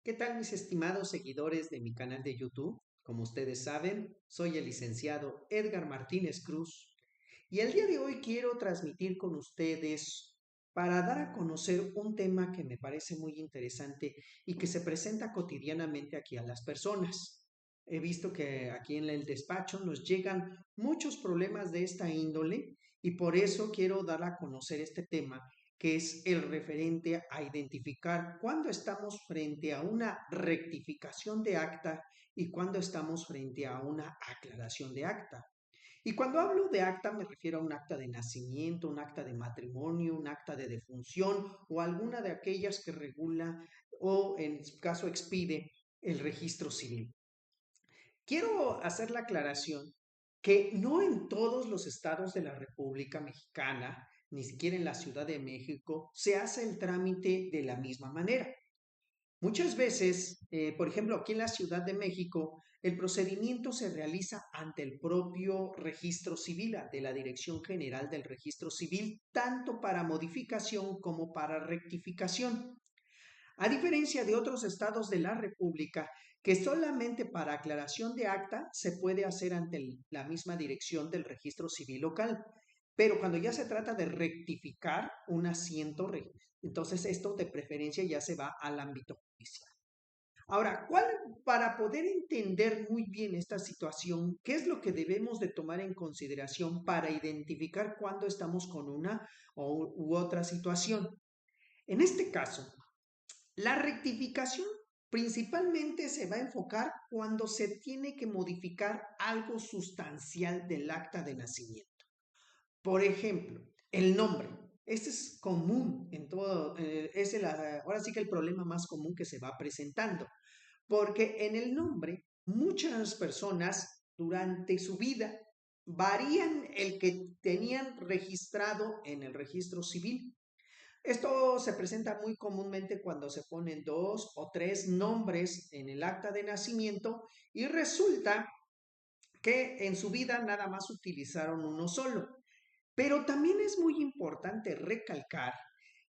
¿Qué tal, mis estimados seguidores de mi canal de YouTube? Como ustedes saben, soy el licenciado Edgar Martínez Cruz y el día de hoy quiero transmitir con ustedes para dar a conocer un tema que me parece muy interesante y que se presenta cotidianamente aquí a las personas. He visto que aquí en el despacho nos llegan muchos problemas de esta índole y por eso quiero dar a conocer este tema, que es el referente a identificar cuándo estamos frente a una rectificación de acta y cuándo estamos frente a una aclaración de acta. Y cuando hablo de acta me refiero a un acta de nacimiento, un acta de matrimonio, un acta de defunción o alguna de aquellas que regula o en su caso expide el registro civil. Quiero hacer la aclaración que no en todos los estados de la República Mexicana, ni siquiera en la Ciudad de México, se hace el trámite de la misma manera. Muchas veces, por ejemplo, aquí en la Ciudad de México, el procedimiento se realiza ante el propio registro civil, de la Dirección General del Registro Civil, tanto para modificación como para rectificación. A diferencia de otros estados de la República, que solamente para aclaración de acta se puede hacer ante la misma dirección del registro civil local. Pero cuando ya se trata de rectificar un asiento, entonces esto de preferencia ya se va al ámbito judicial. Ahora, para poder entender muy bien esta situación, ¿qué es lo que debemos de tomar en consideración para identificar cuándo estamos con una u otra situación? En este caso, la rectificación principalmente se va a enfocar cuando se tiene que modificar algo sustancial del acta de nacimiento. Por ejemplo, el nombre. Este es común en todo, ahora sí que el problema más común que se va presentando, porque en el nombre muchas personas durante su vida varían el que tenían registrado en el registro civil. Esto se presenta muy comúnmente cuando se ponen dos o tres nombres en el acta de nacimiento y resulta que en su vida nada más utilizaron uno solo. Pero también es muy importante recalcar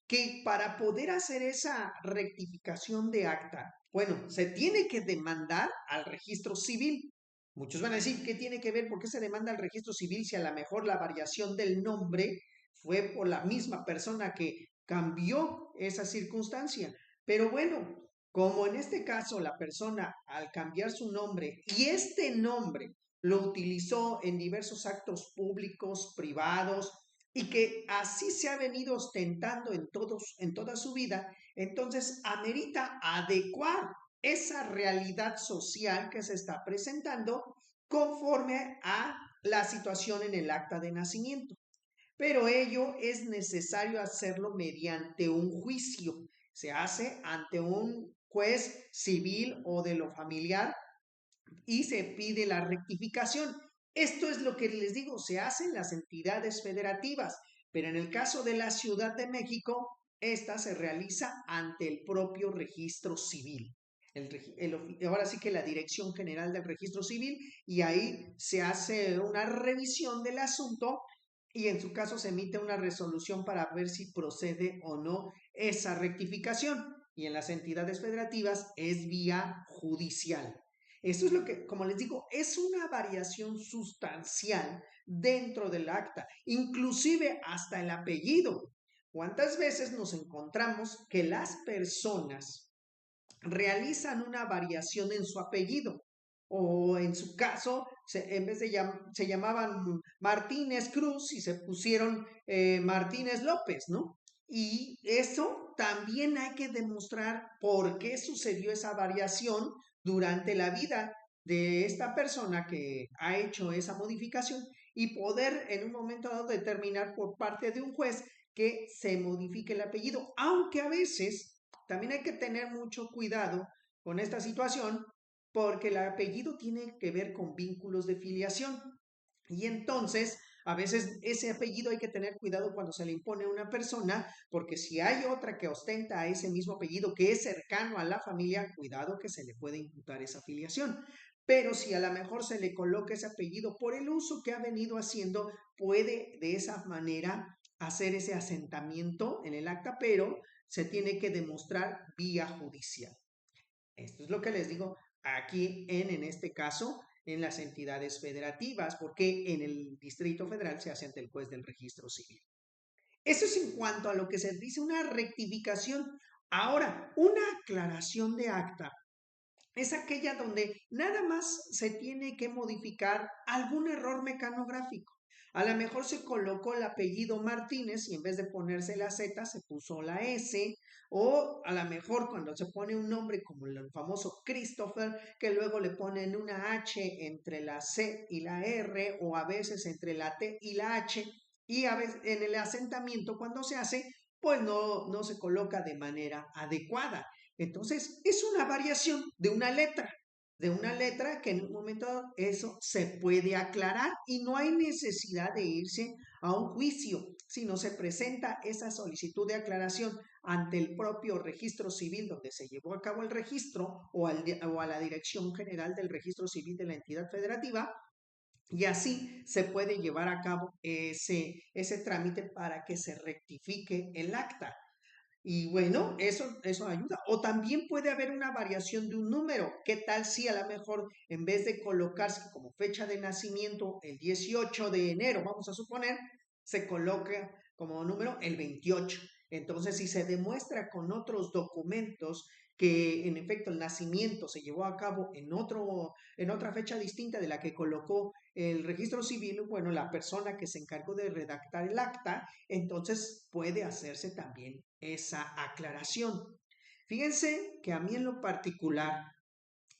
que para poder hacer esa rectificación de acta, bueno, se tiene que demandar al registro civil. Muchos van a decir, ¿qué tiene que ver? ¿Por qué se demanda al registro civil si a lo mejor la variación del nombre fue por la misma persona que cambió esa circunstancia? Pero bueno, como en este caso la persona al cambiar su nombre y este nombre lo utilizó en diversos actos públicos, privados, y que así se ha venido ostentando en toda su vida, entonces amerita adecuar esa realidad social que se está presentando conforme a la situación en el acta de nacimiento. Pero ello es necesario hacerlo mediante un juicio. Se hace ante un juez civil o de lo familiar y se pide la rectificación. Esto es lo que les digo, se hace en las entidades federativas, pero en el caso de la Ciudad de México, esta se realiza ante el propio registro civil. Ahora sí que la Dirección General del Registro Civil, y ahí se hace una revisión del asunto y en su caso se emite una resolución para ver si procede o no esa rectificación. Y en las entidades federativas es vía judicial. Eso es lo que, como les digo, es una variación sustancial dentro del acta, inclusive hasta el apellido. ¿Cuántas veces nos encontramos que las personas realizan una variación en su apellido? O en su caso, en vez de se llamaban Martínez Cruz y se pusieron Martínez López, ¿no? Y eso también hay que demostrar por qué sucedió esa variación durante la vida de esta persona que ha hecho esa modificación y poder en un momento dado determinar por parte de un juez que se modifique el apellido, aunque a veces también hay que tener mucho cuidado con esta situación porque el apellido tiene que ver con vínculos de filiación. Y entonces, a veces ese apellido hay que tener cuidado cuando se le impone a una persona, porque si hay otra que ostenta ese mismo apellido que es cercano a la familia, cuidado que se le puede imputar esa filiación. Pero si a lo mejor se le coloca ese apellido por el uso que ha venido haciendo, puede de esa manera hacer ese asentamiento en el acta, pero se tiene que demostrar vía judicial. Esto es lo que les digo aquí en este caso, en las entidades federativas, porque en el Distrito Federal se hace ante el juez del registro civil. Eso es en cuanto a lo que se dice una rectificación. Ahora, una aclaración de acta es aquella donde nada más se tiene que modificar algún error mecanográfico. A lo mejor se colocó el apellido Martínez y en vez de ponerse la Z se puso la S, o a lo mejor cuando se pone un nombre como el famoso Christopher, que luego le ponen una H entre la C y la R, o a veces entre la T y la H, y a veces en el asentamiento cuando se hace, pues no se coloca de manera adecuada. Entonces, es una variación de una letra que en un momento dado eso se puede aclarar y no hay necesidad de irse a un juicio, sino se presenta esa solicitud de aclaración ante el propio registro civil donde se llevó a cabo el registro o a la Dirección General del Registro Civil de la entidad federativa y así se puede llevar a cabo ese trámite para que se rectifique el acta. Y bueno, eso ayuda. O también puede haber una variación de un número. ¿Qué tal si a lo mejor en vez de colocarse como fecha de nacimiento el 18 de enero, vamos a suponer, se coloca como número el 28? Entonces, si se demuestra con otros documentos que en efecto el nacimiento se llevó a cabo en otra fecha distinta de la que colocó el registro civil, bueno, la persona que se encargó de redactar el acta, entonces puede hacerse también esa aclaración. Fíjense que a mí en lo particular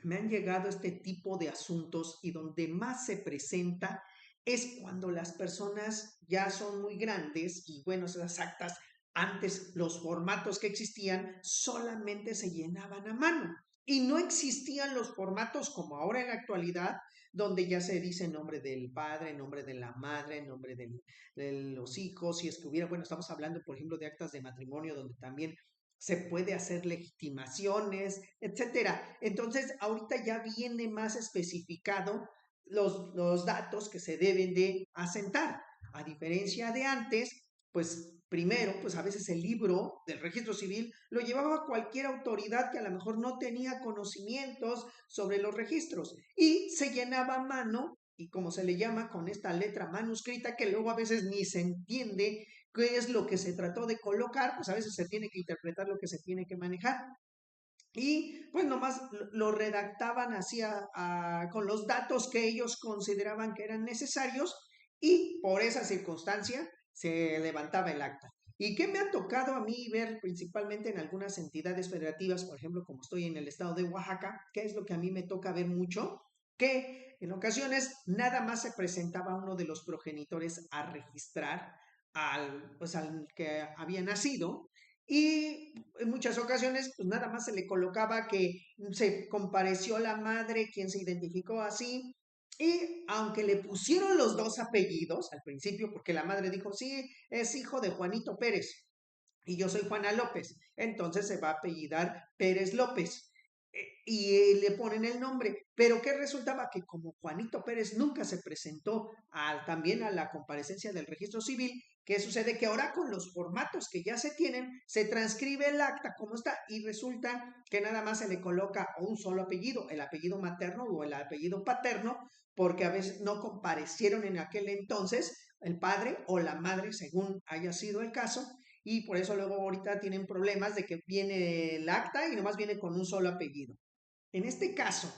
me han llegado este tipo de asuntos y donde más se presenta es cuando las personas ya son muy grandes y bueno, esas actas antes los formatos que existían solamente se llenaban a mano y no existían los formatos como ahora en la actualidad donde ya se dice nombre del padre, nombre de la madre, nombre de los hijos, si es que hubiera, bueno, estamos hablando por ejemplo de actas de matrimonio donde también se puede hacer legitimaciones, etcétera. Entonces, ahorita ya viene más especificado los datos que se deben de asentar. A diferencia de antes, pues primero, pues a veces el libro del registro civil lo llevaba cualquier autoridad que a lo mejor no tenía conocimientos sobre los registros y se llenaba a mano y como se le llama con esta letra manuscrita que luego a veces ni se entiende qué es lo que se trató de colocar, pues a veces se tiene que interpretar lo que se tiene que manejar. Y pues nomás lo redactaban así con los datos que ellos consideraban que eran necesarios y por esa circunstancia se levantaba el acta. ¿Y qué me ha tocado a mí ver principalmente en algunas entidades federativas, por ejemplo, como estoy en el estado de Oaxaca? ¿Qué es lo que a mí me toca ver mucho? Que en ocasiones nada más se presentaba uno de los progenitores a registrar al que había nacido y en muchas ocasiones pues nada más se le colocaba que se compareció la madre quien se identificó así y aunque le pusieron los dos apellidos al principio porque la madre dijo sí es hijo de Juanito Pérez y yo soy Juana López, entonces se va a apellidar Pérez López. Y le ponen el nombre, pero ¿qué resultaba? Que como Juanito Pérez nunca se presentó también a la comparecencia del registro civil, ¿qué sucede? Que ahora con los formatos que ya se tienen, se transcribe el acta como está y resulta que nada más se le coloca un solo apellido, el apellido materno o el apellido paterno, porque a veces no comparecieron en aquel entonces el padre o la madre, según haya sido el caso, y por eso luego ahorita tienen problemas de que viene el acta y nomás viene con un solo apellido. En este caso,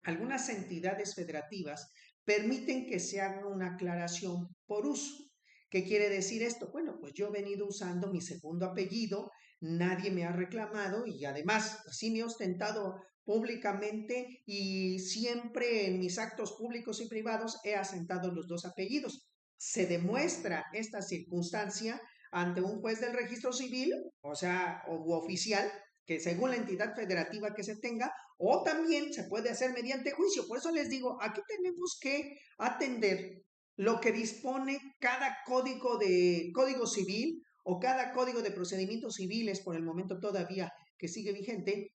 algunas entidades federativas permiten que se haga una aclaración por uso. ¿Qué quiere decir esto? Bueno, pues yo he venido usando mi segundo apellido, nadie me ha reclamado y además así me he ostentado públicamente y siempre en mis actos públicos y privados he asentado los dos apellidos. Se demuestra esta circunstancia ante un juez del registro civil, o sea, o oficial, que según la entidad federativa que se tenga, o también se puede hacer mediante juicio. Por eso les digo, aquí tenemos que atender lo que dispone cada código civil o cada código de procedimientos civiles por el momento todavía que sigue vigente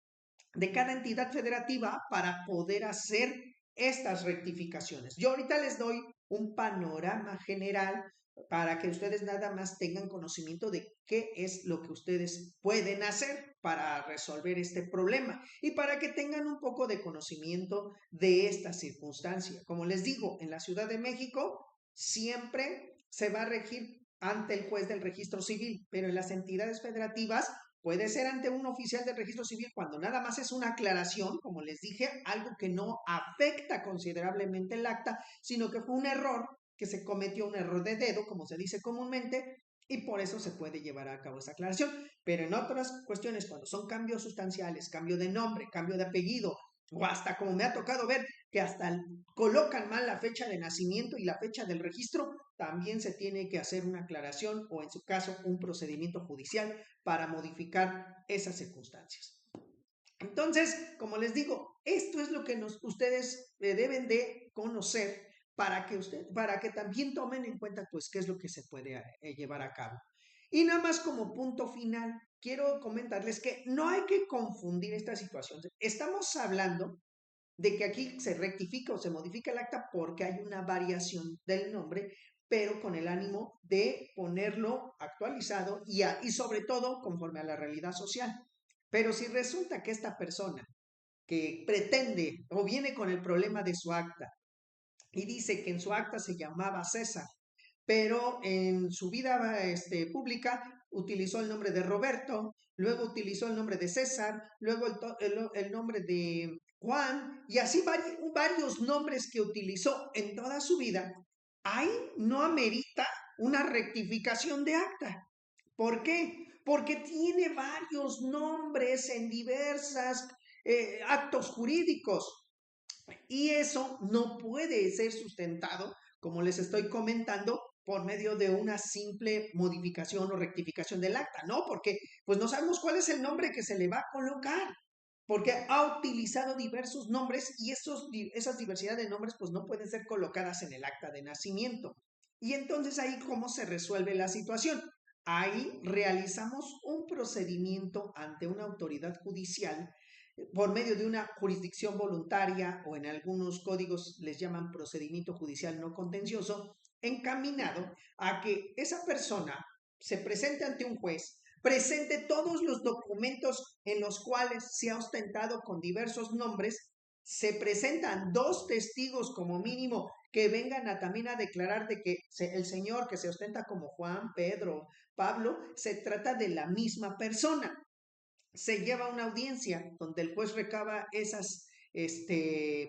de cada entidad federativa para poder hacer estas rectificaciones. Yo ahorita les doy un panorama general para que ustedes nada más tengan conocimiento de qué es lo que ustedes pueden hacer para resolver este problema y para que tengan un poco de conocimiento de esta circunstancia. Como les digo, en la Ciudad de México siempre se va a regir ante el juez del registro civil, pero en las entidades federativas puede ser ante un oficial del registro civil cuando nada más es una aclaración, como les dije, algo que no afecta considerablemente el acta, sino que fue un error, que se cometió un error de dedo, como se dice comúnmente, y por eso se puede llevar a cabo esa aclaración. Pero en otras cuestiones, cuando son cambios sustanciales, cambio de nombre, cambio de apellido, o hasta como me ha tocado ver, que hasta colocan mal la fecha de nacimiento y la fecha del registro, también se tiene que hacer una aclaración o en su caso un procedimiento judicial para modificar esas circunstancias. Entonces, como les digo, esto es lo que ustedes deben de conocer para que también tomen en cuenta pues qué es lo que se puede llevar a cabo. Y nada más como punto final, quiero comentarles que no hay que confundir esta situación. Estamos hablando de que aquí se rectifica o se modifica el acta porque hay una variación del nombre, pero con el ánimo de ponerlo actualizado y sobre todo conforme a la realidad social. Pero si resulta que esta persona que pretende o viene con el problema de su acta y dice que en su acta se llamaba César, pero en su vida pública utilizó el nombre de Roberto, luego utilizó el nombre de César, luego el nombre de Juan, y así varios nombres que utilizó en toda su vida, ahí no amerita una rectificación de acta. ¿Por qué? Porque tiene varios nombres en diversas actos jurídicos y eso no puede ser sustentado, como les estoy comentando, por medio de una simple modificación o rectificación del acta, ¿no? Porque pues no sabemos cuál es el nombre que se le va a colocar, porque ha utilizado diversos nombres y esas diversidad de nombres pues no pueden ser colocadas en el acta de nacimiento. Y entonces ahí cómo se resuelve la situación. Ahí realizamos un procedimiento ante una autoridad judicial por medio de una jurisdicción voluntaria o en algunos códigos les llaman procedimiento judicial no contencioso, encaminado a que esa persona se presente ante un juez, presente todos los documentos en los cuales se ha ostentado con diversos nombres, se presentan 2 testigos como mínimo que vengan también a declarar de que el señor que se ostenta como Juan, Pedro, Pablo, se trata de la misma persona. Se lleva una audiencia donde el juez recaba esas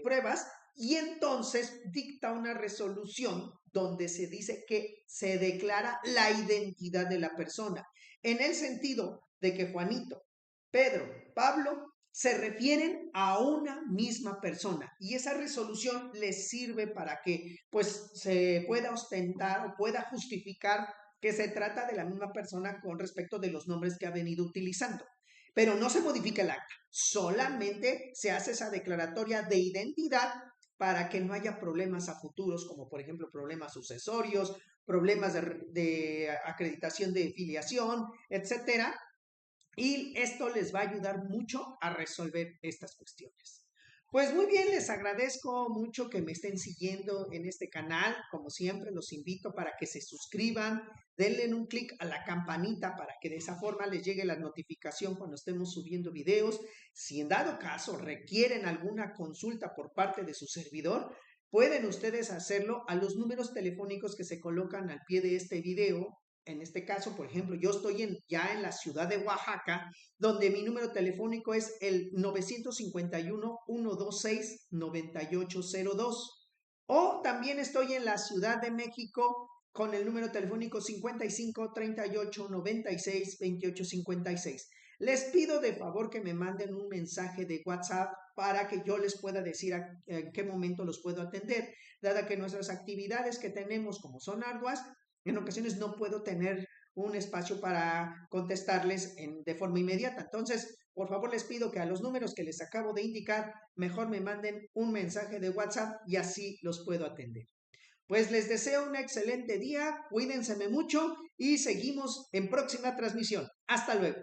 pruebas y entonces dicta una resolución donde se dice que se declara la identidad de la persona, en el sentido de que Juanito, Pedro, Pablo se refieren a una misma persona y esa resolución les sirve para que pues se pueda ostentar o pueda justificar que se trata de la misma persona con respecto de los nombres que ha venido utilizando. Pero no se modifica el acta, solamente se hace esa declaratoria de identidad para que no haya problemas a futuros, como por ejemplo problemas sucesorios, problemas de acreditación de filiación, etcétera. Y esto les va a ayudar mucho a resolver estas cuestiones. Pues muy bien, les agradezco mucho que me estén siguiendo en este canal. Como siempre, los invito para que se suscriban, denle un clic a la campanita para que de esa forma les llegue la notificación cuando estemos subiendo videos. Si en dado caso requieren alguna consulta por parte de su servidor, pueden ustedes hacerlo a los números telefónicos que se colocan al pie de este video. En este caso, por ejemplo, yo estoy ya en la ciudad de Oaxaca, donde mi número telefónico es el 951-126-9802. O también estoy en la Ciudad de México con el número telefónico 55-38-96-28-56. Les pido de favor que me manden un mensaje de WhatsApp para que yo les pueda decir en qué momento los puedo atender, dada que nuestras actividades que tenemos como son arduas, en ocasiones no puedo tener un espacio para contestarles de forma inmediata. Entonces, por favor, les pido que a los números que les acabo de indicar, mejor me manden un mensaje de WhatsApp y así los puedo atender. Pues les deseo un excelente día, cuídense mucho y seguimos en próxima transmisión. Hasta luego.